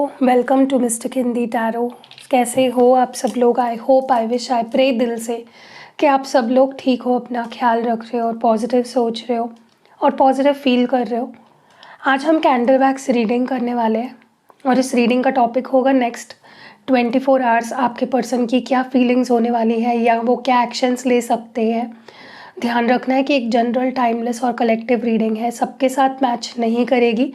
Welcome to mister Hindi tarot. कैसे हो आप सब लोग? I hope, I wish, I pray दिल से कि आप सब लोग ठीक हो, अपना ख्याल रख रहे हो और पॉजिटिव सोच रहे हो और पॉजिटिव फील कर रहे हो। आज हम कैंडल वैक्स रीडिंग करने वाले हैं और इस रीडिंग का टॉपिक होगा नेक्स्ट 24 आवर्स आपके पर्सन की क्या फीलिंग्स होने वाली है या वो क्या एक्शंस ले सकते हैं। ध्यान रखना है कि एक जनरल, टाइमलेस और कलेक्टिव रीडिंग है, सबके साथ मैच नहीं करेगी।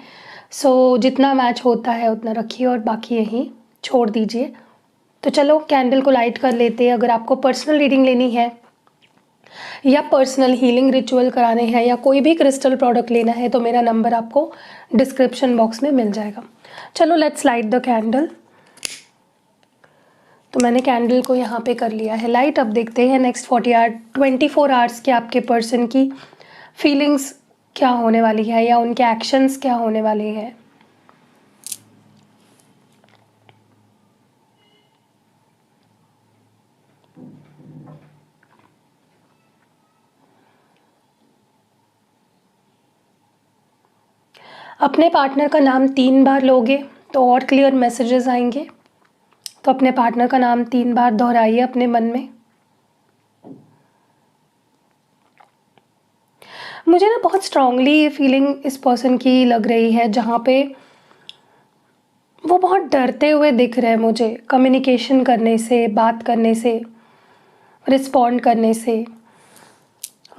जितना मैच होता है उतना रखिए और बाकी यहीं छोड़ दीजिए। तो चलो कैंडल को लाइट कर लेते हैं। अगर आपको पर्सनल रीडिंग लेनी है या पर्सनल हीलिंग रिचुअल कराने हैं या कोई भी क्रिस्टल प्रोडक्ट लेना है तो मेरा नंबर आपको डिस्क्रिप्शन बॉक्स में मिल जाएगा। चलो लेट्स लाइट द कैंडल। तो मैंने कैंडल को यहाँ पे कर लिया है लाइट। अब देखते हैं नेक्स्ट 24 आवर्स के आपके पर्सन की फीलिंग्स क्या होने वाली है या उनके एक्शंस क्या होने वाले हैं। अपने पार्टनर का नाम 3 बार लोगे तो और क्लियर मैसेजेस आएंगे। तो अपने पार्टनर का नाम 3 बार दोहराइए अपने मन में। मुझे ना बहुत स्ट्रांगली ये फीलिंग इस पर्सन की लग रही है, जहाँ पे वो बहुत डरते हुए दिख रहे हैं मुझे कम्युनिकेशन करने से, बात करने से, रिस्पॉन्ड करने से।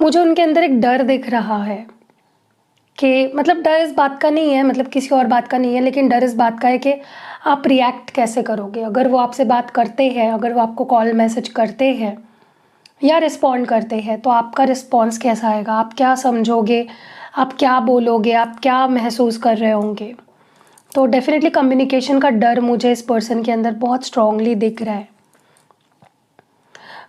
मुझे उनके अंदर एक डर दिख रहा है कि मतलब डर इस बात का नहीं है, मतलब किसी और बात का नहीं है, लेकिन डर इस बात का है कि आप रिएक्ट कैसे करोगे। अगर वो आपसे बात करते हैं, अगर वो आपको कॉल मैसेज करते हैं या रिस्पॉन्ड करते हैं तो आपका रिस्पॉन्स कैसा आएगा, आप क्या समझोगे, आप क्या बोलोगे, आप क्या महसूस कर रहे होंगे। तो डेफिनेटली कम्युनिकेशन का डर मुझे इस पर्सन के अंदर बहुत स्ट्रांगली दिख रहा है।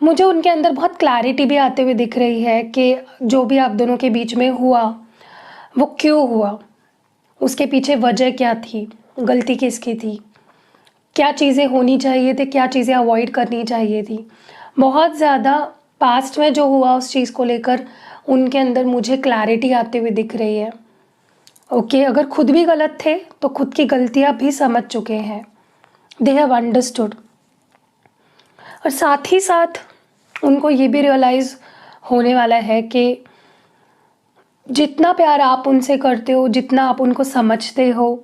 मुझे उनके अंदर बहुत क्लैरिटी भी आते हुए दिख रही है कि जो भी आप दोनों के बीच में हुआ वो क्यों हुआ, उसके पीछे वजह क्या थी, गलती किसकी थी, क्या चीज़ें होनी चाहिए थी, क्या चीज़ें अवॉइड करनी चाहिए थी। बहुत ज़्यादा पास्ट में जो हुआ उस चीज़ को लेकर उनके अंदर मुझे क्लैरिटी आते हुए दिख रही है। ओके, अगर खुद भी गलत थे तो खुद की गलतियाँ भी समझ चुके हैं, दे हैव अंडरस्टूड। और साथ ही साथ उनको ये भी रियलाइज़ होने वाला है कि जितना प्यार आप उनसे करते हो, जितना आप उनको समझते हो,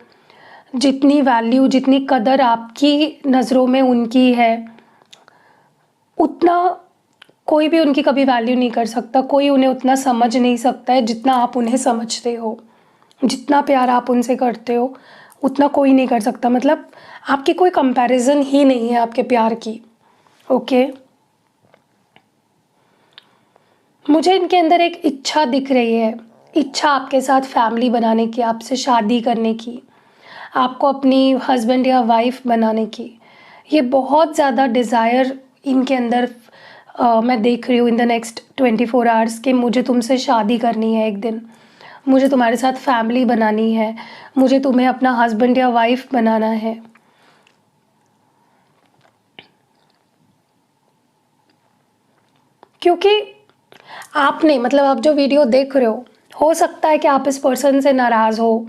जितनी वैल्यू, जितनी कदर आपकी नज़रों में उनकी है, उतना कोई भी उनकी कभी वैल्यू नहीं कर सकता। कोई उन्हें उतना समझ नहीं सकता है जितना आप उन्हें समझते हो। जितना प्यार आप उनसे करते हो उतना कोई नहीं कर सकता। मतलब आपकी कोई कंपैरिजन ही नहीं है आपके प्यार की। ओके, मुझे इनके अंदर एक इच्छा दिख रही है, इच्छा आपके साथ फैमिली बनाने की, आपसे शादी करने की, आपको अपनी हस्बैंड या वाइफ बनाने की। ये बहुत ज़्यादा डिज़ायर इनके अंदर मैं देख रही हूँ इन द नेक्स्ट 24 आवर्स कि मुझे तुमसे शादी करनी है एक दिन, मुझे तुम्हारे साथ फैमिली बनानी है, मुझे तुम्हें अपना हस्बैंड या वाइफ बनाना है। क्योंकि आपने, मतलब आप जो वीडियो देख रहे हो सकता है कि आप इस पर्सन से नाराज़ हो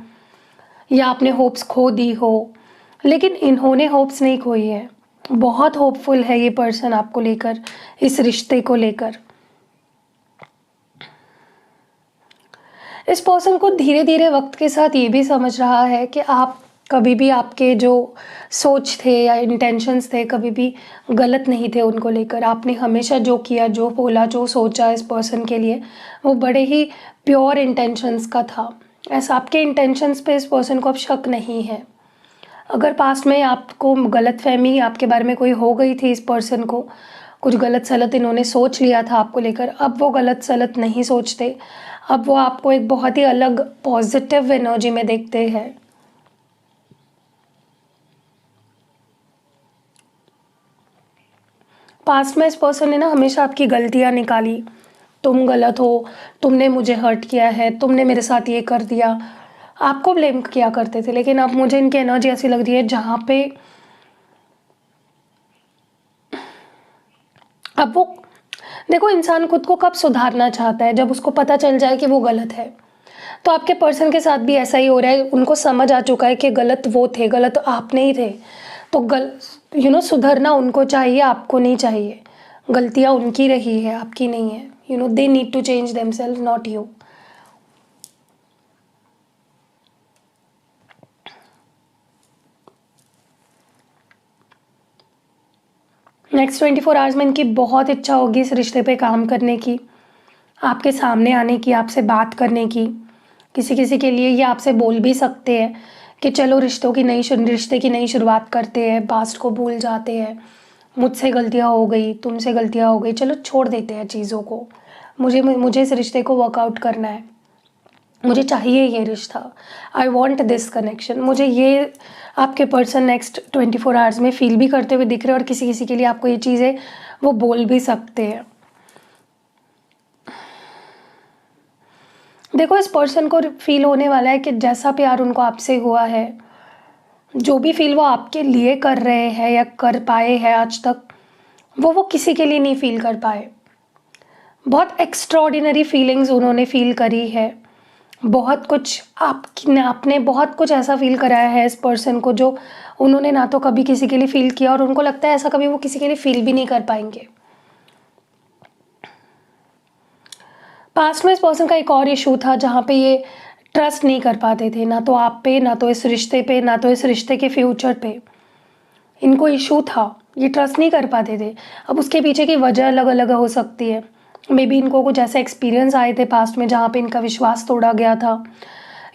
या आपने होप्स खो दी हो, लेकिन इन्होंने होप्स नहीं खोई है। बहुत होपफुल है ये पर्सन आपको लेकर, इस रिश्ते को लेकर। इस पर्सन को धीरे धीरे वक्त के साथ ये भी समझ रहा है कि आप कभी भी, आपके जो सोच थे या इंटेंशंस थे कभी भी गलत नहीं थे उनको लेकर। आपने हमेशा जो किया, जो बोला, जो सोचा इस पर्सन के लिए वो बड़े ही प्योर इंटेंशंस का था। ऐसा आपके इंटेंशंस पे इस पर्सन को अब शक नहीं है। अगर पास्ट में आपको गलतफहमी आपके बारे में कोई हो गई थी, इस पर्सन को कुछ गलत सलत इन्होंने सोच लिया था आपको लेकर, अब वो गलत सलत नहीं सोचते। अब वो आपको एक बहुत ही अलग पॉजिटिव एनर्जी में देखते हैं। पास्ट में इस पर्सन ने ना हमेशा आपकी गलतियाँ निकाली, तुम गलत हो, तुमने मुझे हर्ट किया है, तुमने मेरे साथ ये कर दिया, आपको ब्लेम किया करते थे। लेकिन अब मुझे इनकी एनर्जी ऐसी लग रही है जहाँ पे अब वो, देखो इंसान खुद को कब सुधारना चाहता है, जब उसको पता चल जाए कि वो गलत है। तो आपके पर्सन के साथ भी ऐसा ही हो रहा है, उनको समझ आ चुका है कि गलत वो थे, गलत आप नहीं थे। तो सुधरना उनको चाहिए, आपको नहीं चाहिए। गलतियाँ उनकी रही है, आपकी नहीं है। They need to change themselves, not you. Next 24 hours में इनकी बहुत इच्छा होगी इस रिश्ते पे काम करने की, आपके सामने आने की, आपसे बात करने की। किसी किसी के लिए ये आपसे बोल भी सकते हैं कि चलो रिश्ते की नई शुरुआत करते हैं, पास्ट को भूल जाते हैं, मुझसे गलतियाँ हो गई, तुमसे गलतियाँ हो गई, चलो छोड़ देते हैं चीज़ों को। मुझे इस रिश्ते को वर्कआउट करना है, मुझे चाहिए ये रिश्ता, आई वॉन्ट दिस कनेक्शन। मुझे ये आपके पर्सन नेक्स्ट 24 आवर्स में फील भी करते हुए दिख रहे हैं, और किसी किसी के लिए आपको ये चीज़ें वो बोल भी सकते हैं। देखो, इस पर्सन को फील होने वाला है कि जैसा प्यार उनको आपसे हुआ है, जो भी फील वो आपके लिए कर रहे हैं या कर पाए हैं आज तक, वो किसी के लिए नहीं फील कर पाए। बहुत एक्स्ट्रॉर्डिनरी फीलिंग्स उन्होंने फील करी है। बहुत कुछ आपने बहुत कुछ ऐसा फील कराया है इस पर्सन को, जो उन्होंने ना तो कभी किसी के लिए फील किया, और उनको लगता है ऐसा कभी वो किसी के लिए फील भी नहीं कर पाएंगे। पास्ट में इस पर्सन का एक और इशू था जहाँ पे ये ट्रस्ट नहीं कर पाते थे, ना तो आप पे, ना तो इस रिश्ते पे, ना तो इस रिश्ते के फ्यूचर पे। इनको इशू था, ये ट्रस्ट नहीं कर पाते थे। अब उसके पीछे की वजह अलग अलग हो सकती है। मे बी इनको कुछ ऐसे एक्सपीरियंस आए थे पास्ट में जहाँ पे इनका विश्वास तोड़ा गया था,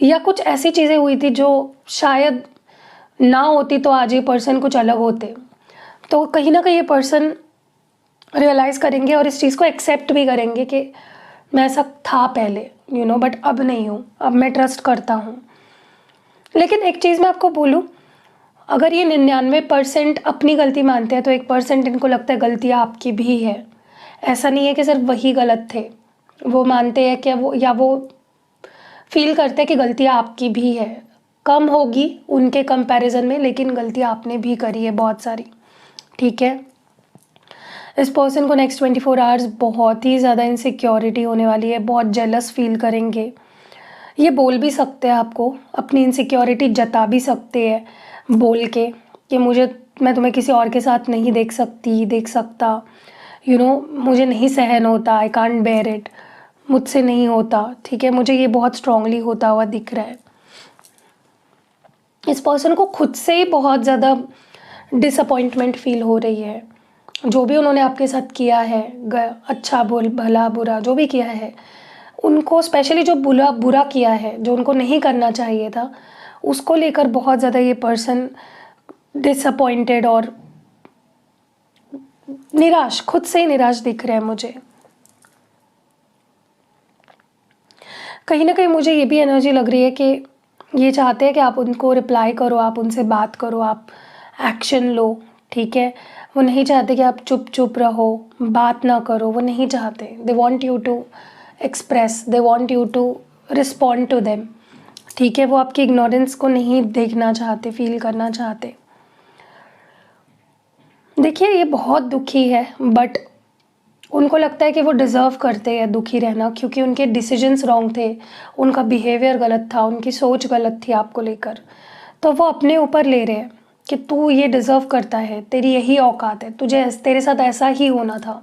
या कुछ ऐसी चीज़ें हुई थी जो शायद ना होती तो आज ये पर्सन कुछ अलग होते। तो कहीं ना कहीं ये पर्सन रियलाइज़ करेंगे और इस चीज़ को एक्सेप्ट भी करेंगे कि मैं ऐसा था पहले, बट अब नहीं हूँ, अब मैं ट्रस्ट करता हूँ। लेकिन एक चीज़ मैं आपको बोलूँ, अगर ये 99% अपनी गलती मानते हैं, तो 1% इनको लगता है गलतियाँ आपकी भी है। ऐसा नहीं है कि सिर्फ वही गलत थे, वो मानते हैं कि वो फील करते हैं कि गलतियाँ आपकी भी है, कम होगी उनके कंपैरिजन में, लेकिन गलतियाँ आपने भी करी है बहुत सारी। ठीक है, इस पर्सन को नेक्स्ट 24 आवर्स बहुत ही ज़्यादा इनसिक्योरिटी होने वाली है, बहुत जेलस फील करेंगे। ये बोल भी सकते हैं आपको, अपनी इनसिक्योरिटी जता भी सकते हैं बोल के कि मैं तुम्हें किसी और के साथ नहीं देख सकता, मुझे नहीं सहन होता, आई कांट बेयर इट, मुझसे नहीं होता। ठीक है, मुझे ये बहुत स्ट्रांगली होता हुआ दिख रहा है। इस पर्सन को खुद से ही बहुत ज़्यादा डिसअपॉइंटमेंट फील हो रही है। जो भी उन्होंने आपके साथ किया है, अच्छा भला बुरा जो भी किया है, उनको स्पेशली जो बुरा किया है, जो उनको नहीं करना चाहिए था, उसको लेकर बहुत ज़्यादा ये पर्सन डिसअपॉइंटेड और निराश, खुद से ही निराश दिख रहे हैं मुझे। कहीं ना कहीं मुझे ये भी एनर्जी लग रही है कि ये चाहते हैं कि आप उनको रिप्लाई करो, आप उनसे बात करो, आप एक्शन लो। ठीक है, वो नहीं चाहते कि आप चुप चुप रहो, बात ना करो, वो नहीं चाहते। They want you to express, they want you to respond to them. ठीक है, वो आपकी इग्नोरेंस को नहीं देखना चाहते, फील करना चाहते। देखिए, ये बहुत दुखी है, बट उनको लगता है कि वो डिज़र्व करते हैं दुखी रहना, क्योंकि उनके डिसीजंस रॉन्ग थे, उनका बिहेवियर गलत था, उनकी सोच गलत थी आपको लेकर। तो वो अपने ऊपर ले रहे हैं कि तू ये डिज़र्व करता है, तेरी यही औकात है, तेरे साथ ऐसा ही होना था।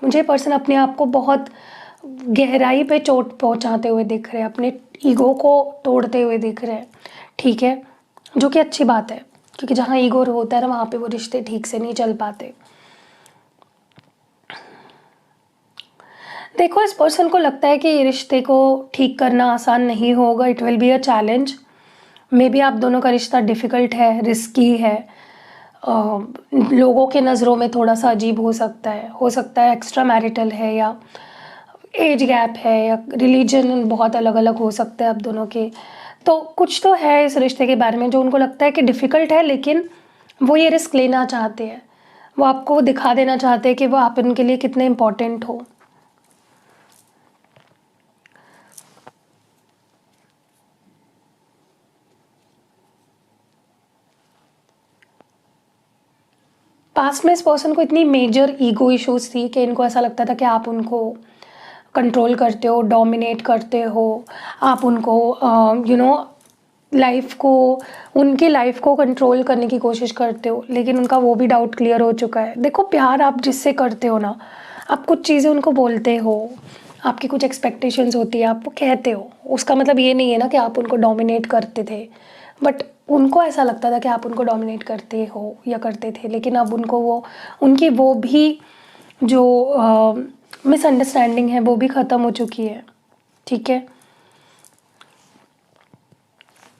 मुझे पर्सन अपने आप को बहुत गहराई पे चोट पहुंचाते हुए दिख रहे हैं, अपने ईगो को तोड़ते हुए दिख रहे हैं। ठीक है, जो कि अच्छी बात है, क्योंकि जहाँ ईगो होता है ना, वहाँ पे वो रिश्ते ठीक से नहीं चल पाते। देखो, इस पर्सन को लगता है कि ये रिश्ते को ठीक करना आसान नहीं होगा, it will be a challenge. May be आप दोनों का रिश्ता डिफ़िकल्ट है, रिस्की है, लोगों के नज़रों में थोड़ा सा अजीब हो सकता है एक्स्ट्रा मैरिटल है, या एज गैप है, या रिलीजन बहुत अलग अलग हो सकते हैं आप दोनों के। तो कुछ तो है इस रिश्ते के बारे में जो उनको लगता है कि डिफ़िकल्ट है, लेकिन वो ये रिस्क लेना चाहते हैं। वो आपको दिखा देना चाहते हैं कि वो आप उनके लिए कितने इम्पोर्टेंट हो। पास्ट में इस पर्सन को इतनी मेजर ईगो इश्यूज थी कि इनको ऐसा लगता था कि आप उनको कंट्रोल करते हो, डोमिनेट करते हो, आप उनको लाइफ को उनकी लाइफ को कंट्रोल करने की कोशिश करते हो, लेकिन उनका वो भी डाउट क्लियर हो चुका है। देखो, प्यार आप जिससे करते हो ना, आप कुछ चीज़ें उनको बोलते हो, आपकी कुछ एक्सपेक्टेशंस होती है, आप वो कहते हो, उसका मतलब ये नहीं है ना कि आप उनको डोमिनेट करते थे, बट उनको ऐसा लगता था कि आप उनको डोमिनेट करते हो या करते थे, लेकिन अब उनको उनकी वो भी जो मिसअंडरस्टैंडिंग है वो भी ख़त्म हो चुकी है। ठीक है,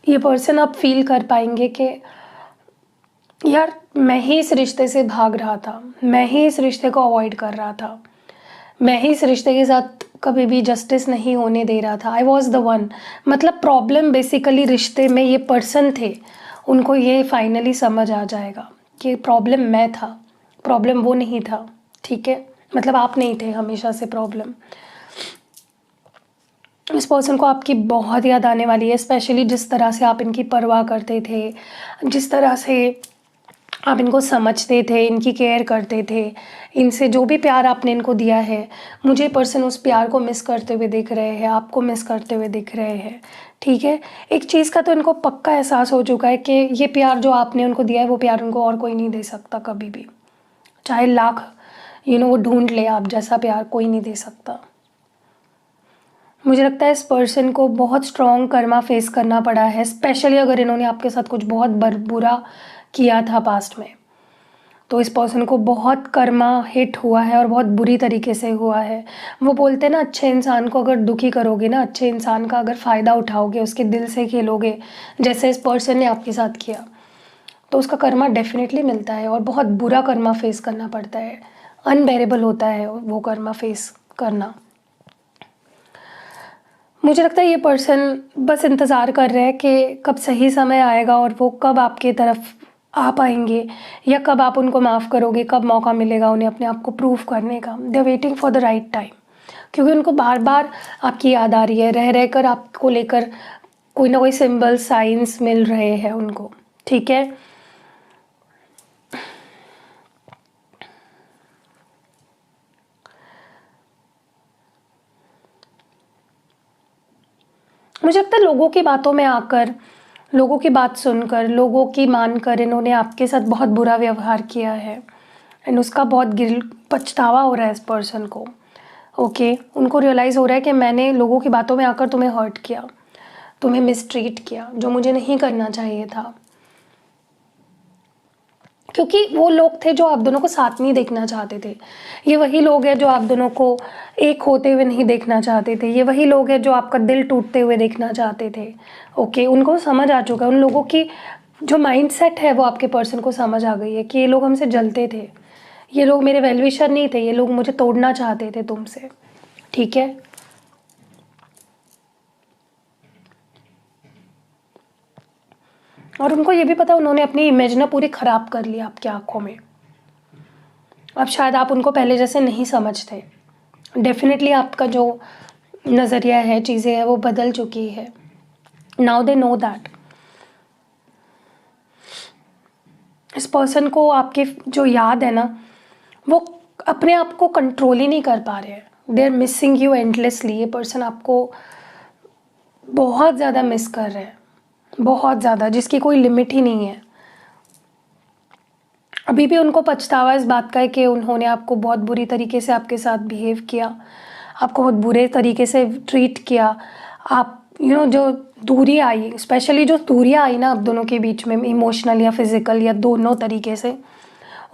ये पर्सन आप फील कर पाएंगे कि यार मैं ही इस रिश्ते से भाग रहा था, मैं ही इस रिश्ते को अवॉइड कर रहा था, मैं ही इस रिश्ते के साथ कभी भी जस्टिस नहीं होने दे रहा था, आई वॉज द वन। मतलब प्रॉब्लम बेसिकली रिश्ते में ये पर्सन थे, उनको ये फाइनली समझ आ जाएगा कि प्रॉब्लम मैं था, प्रॉब्लम वो नहीं था। ठीक है, मतलब आप नहीं थे हमेशा से प्रॉब्लम। इस पर्सन को आपकी बहुत याद आने वाली है, स्पेशली जिस तरह से आप इनकी परवाह करते थे, जिस तरह से आप इनको समझते थे, इनकी केयर करते थे, इनसे जो भी प्यार आपने इनको दिया है, मुझे पर्सन उस प्यार को मिस करते हुए दिख रहे हैं, आपको मिस करते हुए दिख रहे हैं। ठीक है, एक चीज़ का तो इनको पक्का एहसास हो चुका है कि ये प्यार जो आपने उनको दिया है वो प्यार उनको और कोई नहीं दे सकता कभी भी, चाहे लाख वो ढूंढ ले, आप जैसा प्यार कोई नहीं दे सकता। मुझे लगता है इस पर्सन को बहुत स्ट्रॉन्ग कर्मा फेस करना पड़ा है, स्पेशली अगर इन्होंने आपके साथ कुछ बहुत बुरा किया था पास्ट में, तो इस पर्सन को बहुत कर्मा हिट हुआ है और बहुत बुरी तरीके से हुआ है। वो बोलते हैं ना, अच्छे इंसान को अगर दुखी करोगे ना, अच्छे इंसान का अगर फ़ायदा उठाओगे, उसके दिल से खेलोगे, जैसे इस पर्सन ने आपके साथ किया, तो उसका कर्मा डेफिनेटली मिलता है और बहुत बुरा कर्मा फेस करना पड़ता है, अनबेरेबल होता है वो कर्मा फेस करना। मुझे लगता है ये पर्सन बस इंतज़ार कर रहे हैं कि कब सही समय आएगा और वो कब आपके तरफ आ पाएंगे, या कब आप उनको माफ़ करोगे, कब मौका मिलेगा उन्हें अपने आप को प्रूव करने का। They are waiting for the right time, क्योंकि उनको बार बार आपकी याद आ रही है, रह रह कर आपको लेकर कोई ना कोई सिंबल साइंस मिल रहे हैं उनको। ठीक है, मुझे लगता है लोगों की बातों में आकर, लोगों की बात सुनकर, लोगों की मानकर इन्होंने आपके साथ बहुत बुरा व्यवहार किया है, एंड उसका बहुत पछतावा हो रहा है इस पर्सन को। ओके, उनको रियलाइज़ हो रहा है कि मैंने लोगों की बातों में आकर तुम्हें हर्ट किया, तुम्हें मिसट्रीट किया, जो मुझे नहीं करना चाहिए था, क्योंकि वो लोग थे जो आप दोनों को साथ नहीं देखना चाहते थे। ये वही लोग हैं जो आप दोनों को एक होते हुए नहीं देखना चाहते थे। ये वही लोग हैं जो आपका दिल टूटते हुए देखना चाहते थे। ओके, उनको समझ आ चुका है, उन लोगों की जो माइंडसेट है वो आपके पर्सन को समझ आ गई है कि ये लोग हमसे जलते थे, ये लोग मेरे वेलविशर नहीं थे, ये लोग मुझे तोड़ना चाहते थे तुमसे। ठीक है, और उनको ये भी पता, उन्होंने अपनी इमेज ना पूरी ख़राब कर ली आपकी आंखों में। अब शायद आप उनको पहले जैसे नहीं समझते, डेफिनेटली आपका जो नज़रिया है, चीज़ें हैं, वो बदल चुकी है। Now they know that. इस पर्सन को आपके जो याद है ना, वो अपने आप को कंट्रोल ही नहीं कर पा रहे हैं। They are missing you endlessly. ये पर्सन आपको बहुत ज़्यादा मिस कर रहे हैं, बहुत ज़्यादा, जिसकी कोई लिमिट ही नहीं है। अभी भी उनको पछतावा इस बात का है कि उन्होंने आपको बहुत बुरी तरीके से आपके साथ बिहेव किया, आपको बहुत बुरे तरीके से ट्रीट किया। आप जो दूरी आई, स्पेशली जो दूरियाँ आई ना आप दोनों के बीच में, इमोशनल या फिज़िकल या दोनों तरीके से,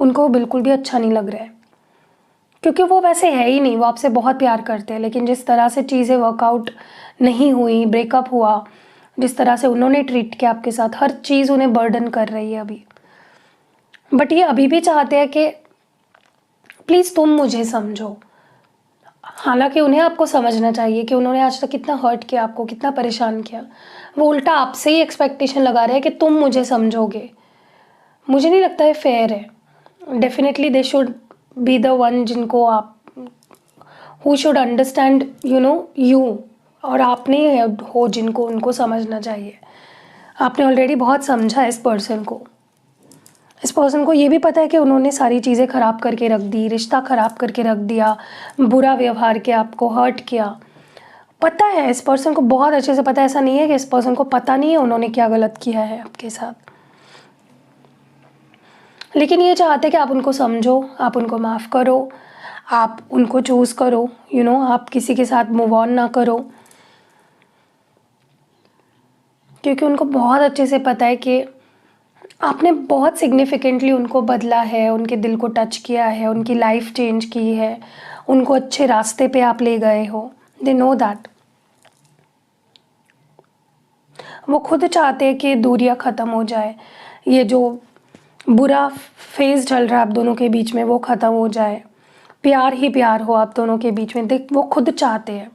उनको बिल्कुल भी अच्छा नहीं लग रहा है, क्योंकि वो वैसे है ही नहीं, वो आपसे बहुत प्यार करते हैं, लेकिन जिस तरह से चीज़ें वर्कआउट नहीं हुई, ब्रेकअप हुआ, जिस तरह से उन्होंने ट्रीट किया आपके साथ, हर चीज़ उन्हें बर्डन कर रही है अभी। बट ये अभी भी चाहते हैं कि प्लीज़ तुम मुझे समझो। हालांकि उन्हें आपको समझना चाहिए कि उन्होंने आज तक कितना हर्ट किया आपको, कितना परेशान किया। वो उल्टा आपसे ही एक्सपेक्टेशन लगा रहे हैं कि तुम मुझे समझोगे। मुझे नहीं लगता है फेयर है। Definitely they should be the one जिनको आप, हु शुड अंडरस्टैंड यू, और आपने हो जिनको उनको समझना चाहिए। आपने ऑलरेडी बहुत समझा इस पर्सन को, इस पर्सन को ये भी पता है कि उन्होंने सारी चीज़ें ख़राब करके रख दी, रिश्ता ख़राब करके रख दिया, बुरा व्यवहार किया, आपको हर्ट किया। पता है, इस पर्सन को बहुत अच्छे से पता है। ऐसा नहीं है कि इस पर्सन को पता नहीं है उन्होंने क्या गलत किया है आपके साथ। लेकिन ये चाहते हैं कि आप उनको समझो, आप उनको माफ़ करो, आप उनको चूज़ करो, आप किसी के साथ मूव ऑन ना करो, क्योंकि उनको बहुत अच्छे से पता है कि आपने बहुत सिग्निफिकेंटली उनको बदला है, उनके दिल को टच किया है, उनकी लाइफ चेंज की है, उनको अच्छे रास्ते पे आप ले गए हो। They know that. वो खुद चाहते हैं कि दूरियां ख़त्म हो जाए, ये जो बुरा फेज़ चल रहा है आप दोनों के बीच में वो ख़त्म हो जाए, प्यार ही प्यार हो आप दोनों के बीच में। देख, वो खुद चाहते हैं।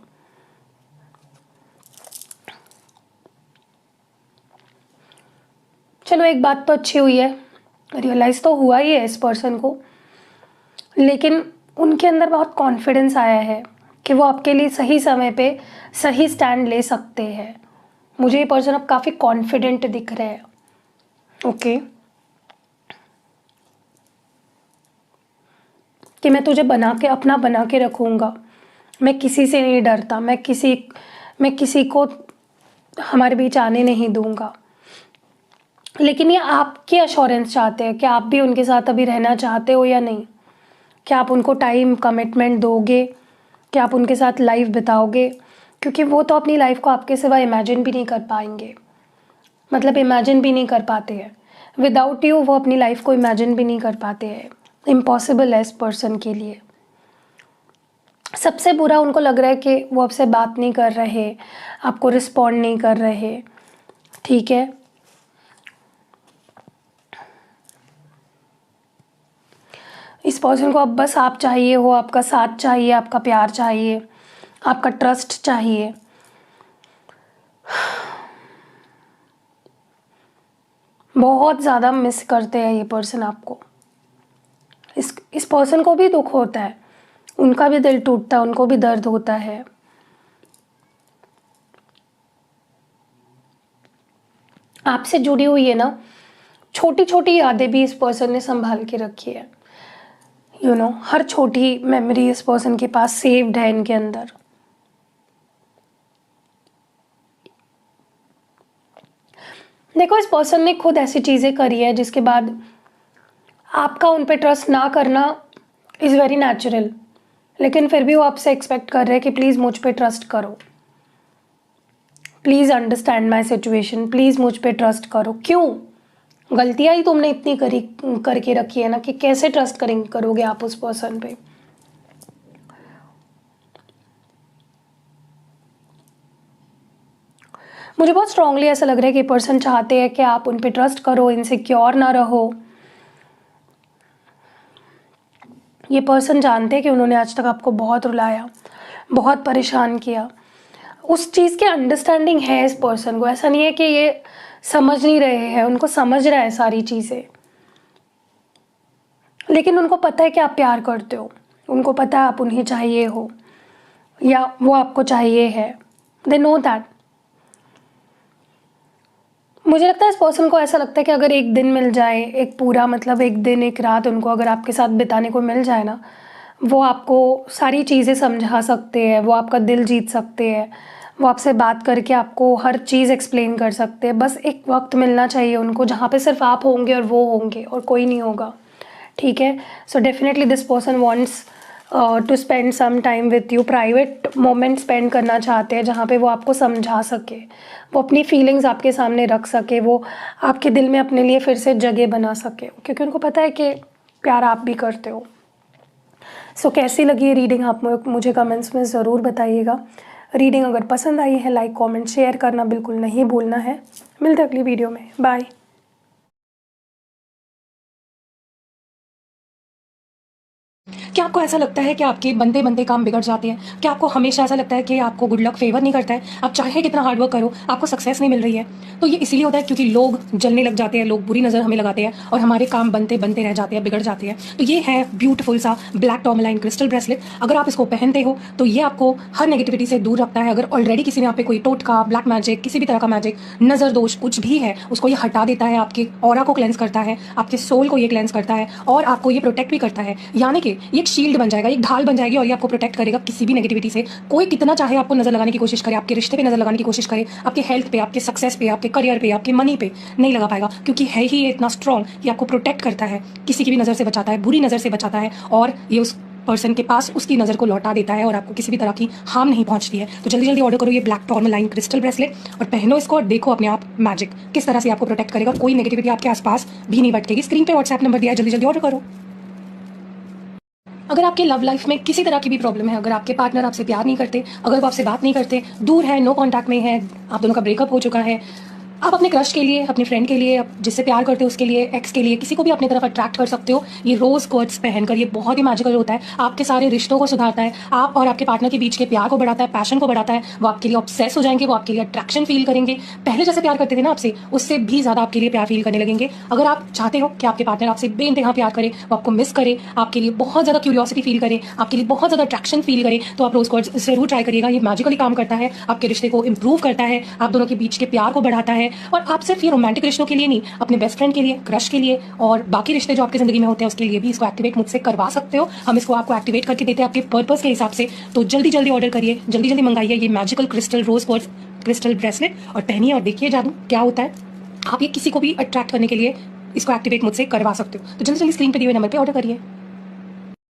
चलो, एक बात तो अच्छी हुई है, रियलाइज़ तो हुआ ही है इस पर्सन को, लेकिन उनके अंदर बहुत कॉन्फिडेंस आया है कि वो आपके लिए सही समय पे सही स्टैंड ले सकते हैं। मुझे ये पर्सन अब काफ़ी कॉन्फिडेंट दिख रहे हैं। ओके, कि मैं तुझे अपना बना के रखूँगा, मैं किसी से नहीं डरता, मैं किसी को हमारे बीच आने नहीं दूंगा। लेकिन ये आपकी अश्योरेंस चाहते हैं कि आप भी उनके साथ अभी रहना चाहते हो या नहीं, कि आप उनको टाइम कमिटमेंट दोगे, कि आप उनके साथ लाइफ बिताओगे, क्योंकि वो तो अपनी लाइफ को आपके सिवा इमेजिन भी नहीं कर पाएंगे। मतलब इमेजिन भी नहीं कर पाते हैं विदाउट यू, वो अपनी लाइफ को इमेजिन भी नहीं कर पाते हैं। इम्पॉसिबल है इस पर्सन के लिए। सबसे बुरा उनको लग रहा है कि वो आपसे बात नहीं कर रहे, आपको रिस्पॉन्ड नहीं कर रहे। ठीक है, इस पर्सन को अब बस आप चाहिए हो, आपका साथ चाहिए, आपका प्यार चाहिए, आपका ट्रस्ट चाहिए। बहुत ज़्यादा मिस करते हैं ये पर्सन आपको। इस पर्सन को भी दुख होता है, उनका भी दिल टूटता है, उनको भी दर्द होता है। आपसे जुड़ी हुई है ना छोटी छोटी यादें भी इस पर्सन ने संभाल के रखी है। हर छोटी मेमोरी इस पर्सन के पास सेव्ड है इनके अंदर। देखो, इस पर्सन ने खुद ऐसी चीज़ें करी है जिसके बाद आपका उन पे ट्रस्ट ना करना इज़ वेरी नेचुरल, लेकिन फिर भी वो आपसे एक्सपेक्ट कर रहे हैं कि प्लीज़ मुझ पे ट्रस्ट करो, please understand my situation, please मुझ पे ट्रस्ट करो। क्यों? गलतियाँ ही तुमने इतनी करके रखी है ना कि कैसे ट्रस्ट करोगे आप उस पर्सन पे। मुझे बहुत स्ट्रांगली ऐसा लग रहा है कि पर्सन चाहते हैं कि आप उन पे ट्रस्ट करो, इनसिक्योर ना रहो। ये पर्सन जानते हैं कि उन्होंने आज तक आपको बहुत रुलाया, बहुत परेशान किया। उस चीज़ की अंडरस्टैंडिंग है इस पर्सन को। ऐसा नहीं है कि ये समझ नहीं रहे हैं, उनको समझ रहा है सारी चीज़ें। लेकिन उनको पता है कि आप प्यार करते हो, उनको पता है आप उन्हें चाहिए हो या वो आपको चाहिए है। They know that. मुझे लगता है इस पर्सन को ऐसा लगता है कि अगर एक दिन मिल जाए, एक पूरा मतलब एक दिन एक रात उनको अगर आपके साथ बिताने को मिल जाए ना, वो आपको सारी चीज़ें समझा सकते हैं, वो आपका दिल जीत सकते हैं, वो आपसे बात करके आपको हर चीज़ एक्सप्लेन कर सकते हैं। बस एक वक्त मिलना चाहिए उनको जहाँ पे सिर्फ आप होंगे और वो होंगे और कोई नहीं होगा। ठीक है, so definitely this person wants to spend some time with you. Private moment spend करना चाहते हैं जहाँ पे वो आपको समझा सके, वो अपनी फीलिंग्स आपके सामने रख सके, वो आपके दिल में अपने लिए फिर से जगह बना सके, क्योंकि उनको पता है कि प्यार आप भी करते हो। सो कैसी लगी ये रीडिंग आप मुझे कमेंट्स में ज़रूर बताइएगा। रीडिंग अगर पसंद आई है, लाइक कमेंट शेयर करना बिल्कुल नहीं भूलना है। मिलते हैं अगली वीडियो में। बाय। क्या आपको ऐसा लगता है कि आपके बनते बनते काम बिगड़ जाते हैं? क्या आपको हमेशा ऐसा लगता है कि आपको गुड लक फेवर नहीं करता है? आप चाहे कितना हार्ड वर्क करो, आपको सक्सेस नहीं मिल रही है? तो ये इसलिए होता है क्योंकि लोग जलने लग जाते हैं, लोग बुरी नज़र हमें लगाते हैं और हमारे काम बनते बनते रह जाते हैं, बिगड़ जाते हैं। तो ये है ब्यूटीफुल सा ब्लैक टॉर्मलाइन क्रिस्टल ब्रेसलेट। अगर आप इसको पहनते हो तो ये आपको हर नेगेटिविटी से दूर रखता है। अगर ऑलरेडी किसी ने आप पे कोई टोटका, ब्लैक मैजिक, किसी भी तरह का मैजिक, नज़र दोष कुछ भी है, उसको ये हटा देता है, आपके ऑरा को क्लेंस करता है, आपके सोल को ये क्लेंस करता है और आपको ये प्रोटेक्ट भी करता है। यानी कि ये एक शील्ड बन जाएगा, एक ढाल बन जाएगी और ये आपको प्रोटेक्ट करेगा किसी भी नेगेटिविटी से। कोई कितना चाहे आपको नजर लगाने की कोशिश करे, आपके रिश्ते पे नजर लगाने की कोशिश करे, आपके हेल्थ पे, आपके सक्सेस पे, आपके करियर पे, आपके मनी पे नहीं लगा पाएगा, क्योंकि है ही ये इतना स्ट्रॉन्ग कि आपको प्रोटेक्ट करता है, किसी की भी नजर से बचाता है, बुरी नजर से बचाता है और ये उस पर्सन के पास उसकी नज़र को लौटा देता है और आपको किसी भी तरह की हार्म नहीं पहुंचती है। तो जल्दी जल्दी ऑर्डर करो ये ब्लैक टॉर्मलाइन क्रिस्टल ब्रेसलेट और पहनो इसको और देखो अपने आप मैजिक किस तरह से आपको प्रोटेक्ट करेगा। कोई नेगेटिविटी आपके आसपास भी नहीं भटकेगी। स्क्रीन पे व्हाट्सएप नंबर दिया है, जल्दी जल्दी ऑर्डर करो। अगर आपके लव लाइफ में किसी तरह की भी प्रॉब्लम है, अगर आपके पार्टनर आपसे प्यार नहीं करते, अगर वो आपसे बात नहीं करते, दूर है, नो कांटेक्ट में है, आप दोनों का ब्रेकअप हो चुका है, आप अपने क्रश के लिए, अपने फ्रेंड के लिए, जिससे प्यार करते हो उसके लिए, एक्स के लिए, किसी को भी अपनी तरफ अट्रैक्ट कर सकते हो ये रोज क्वार्ट्ज पहनकर। ये बहुत ही मैजिकल होता है, आपके सारे रिश्तों को सुधारता है, आप और आपके पार्टनर के बीच के प्यार को बढ़ाता है, पैशन को बढ़ाता है। वो आपके लिए ऑब्सेस हो जाएंगे, वो आपके लिए अट्रैक्शन फील करेंगे, पहले जैसे प्यार करते थे ना आपसे, उससे भी ज्यादा आपके लिए प्यार फील करने लगेंगे। अगर आप चाहते हो कि आपके पार्टनर आपसे बेइंतहा प्यार करे, वो आपको मिस करे, आपके लिए बहुत ज्यादा क्यूरियोसिटी फील करे, आपके लिए बहुत ज्यादा अट्रैक्शन फील करे, तो आप रोज क्वार्ट्ज जरूर ट्राई करिएगा। ये मैजिकली काम करता है, आपके रिश्ते को इंप्रूव करता है, आप दोनों के बीच के प्यार को बढ़ाता है और आप सिर्फ रोमांटिक रिश्तों के लिए नहीं, अपने बेस्ट फ्रेंड के लिए, क्रश के लिए और बाकी रिश्ते जो आपकी जिंदगी में होते हैं उसके लिए भी इसको एक्टिवेट मुझसे करवा सकते हो। हम इसको आपको एक्टिवेट करके देते हैं आपके पर्पस के हिसाब से। तो जल्दी जल्दी ऑर्डर करिए, जल्दी जल्दी मंगाइए ये मैजिकल क्रिस्टल रोज क्वार्ट्ज क्रिस्टल ब्रेसलेट और पहनिए और देखिए जादू क्या होता है। आप ये किसी को भी अट्रैक्ट करने के लिए इसको एक्टिवेट मुझसे करवा सकते हो। तो जल्दी जल्दी स्क्रीन पे दिए हुए नंबर पे ऑर्डर करिए।